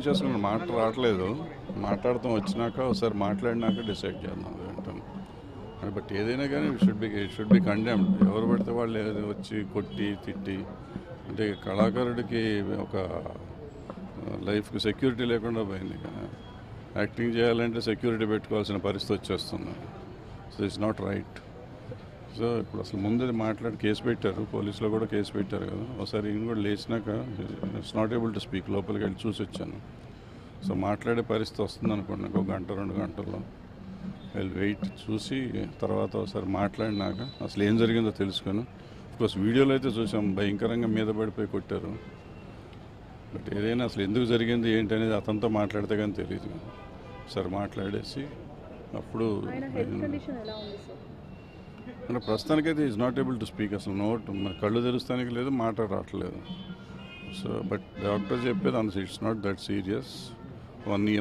చేసుకున్న మాట రావట్లేదు. మాట్లాడతాం వచ్చినాక ఒకసారి మాట్లాడినాక డిసైడ్ చేద్దాం అంటాను. బట్ ఏదైనా కానీ షుడ్ బి కండెమ్డ్. ఎవరు పడితే వాళ్ళు వచ్చి కొట్టి తిట్టి అంటే కళాకారుడికి ఒక లైఫ్కి సెక్యూరిటీ లేకుండా పోయింది. యాక్టింగ్ చేయాలంటే సెక్యూరిటీ పెట్టుకోవాల్సిన పరిస్థితి వచ్చేస్తుంది. So it's not right. So ఇప్పుడు అసలు ముందే మాట్లాడి కేసు పెట్టారు, పోలీసులో కూడా కేసు పెట్టారు కదా. ఒకసారి ఈయన కూడా లేచినాక it's not able to speak. లోపలికి వెళ్ళి చూసి వచ్చాను. సో మాట్లాడే పరిస్థితి వస్తుంది అనుకోండి, ఒక గంట 2 గంటల్లో వెళ్ళి వెయిట్ చూసి తర్వాత ఒకసారి మాట్లాడినాక అసలు ఏం జరిగిందో తెలుసుకొని. అఫ్కోర్స్ వీడియోలో అయితే చూసాం, భయంకరంగా మీద పడిపోయి కొట్టారు. బట్ ఏదైనా అసలు ఎందుకు జరిగింది ఏంటి అనేది అతనితో మాట్లాడితే కానీ తెలియదు. సార్ మాట్లాడేసి అప్పుడు అంటే ప్రస్తుతానికైతే is not able to speak. అసలు కళ్ళు తెరుస్తానికి లేదు, మాట రావట్లేదు. సో బట్ డాక్టర్ చెప్పేది అంత it's not that serious.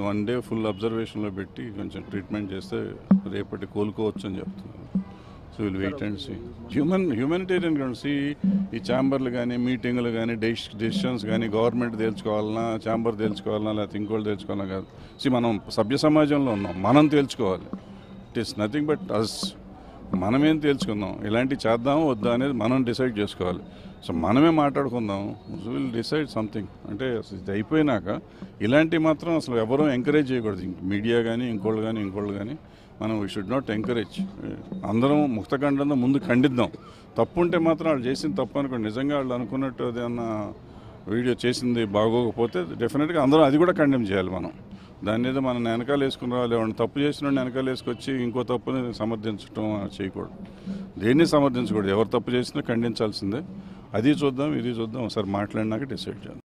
One day full అబ్జర్వేషన్లో పెట్టి కొంచెం ట్రీట్మెంట్ చేస్తే రేపటి కోలుకోవచ్చు అని చెప్తున్నారు. So will wait and see. Humanitarian సి ఈ ఛాంబర్లు కానీ మీటింగులు కానీ డెసిషన్స్ కానీ గవర్నమెంట్ తేల్చుకోవాలన్నా, ఛాంబర్ తేల్చుకోవాలన్నా, లేకపోతే ఇంకోటి తేల్చుకోవాలన్నా కాదు. మనం సభ్య సమాజంలో ఉన్నాం, మనం తేల్చుకోవాలి. It is nothing but us. మనమేం తేల్చుకుందాం, ఇలాంటివి చేద్దామో వద్దా అనేది మనం డిసైడ్ చేసుకోవాలి. సో మనమే మాట్లాడుకుందాం, విల్ డిసైడ్ సంథింగ్. అంటే ఇది అయిపోయినాక ఇలాంటివి మాత్రం అసలు ఎవరూ ఎంకరేజ్ చేయకూడదు. మీడియా కానీ ఇంకోళ్ళు కానీ మనం వీ షుడ్ నాట్ ఎంకరేజ్. అందరం ముక్తఖండంతో ముందు ఖండిద్దాం. తప్పు ఉంటే మాత్రం వాళ్ళు చేసింది తప్పు అనుకోండి. నిజంగా వాళ్ళు అనుకున్నట్టు ఏదన్నా వీడియో చేసింది బాగోకపోతే డెఫినెట్గా అందరం అది కూడా కండెమ్ చేయాలి. మనం దాని మీద మనం వెనకాల వేసుకుని రావాలి. ఏమన్నా తప్పు చేసిన వెనకాల వేసుకొచ్చి ఇంకో తప్పుని సమర్థించడం చేయకూడదు. దేన్ని సమర్థించకూడదు. ఎవరు తప్పు చేసినా ఖండించాల్సిందే. అది చూద్దాం, ఇది చూద్దాం, ఒకసారి మాట్లాడినాక డిసైడ్ చేద్దాం.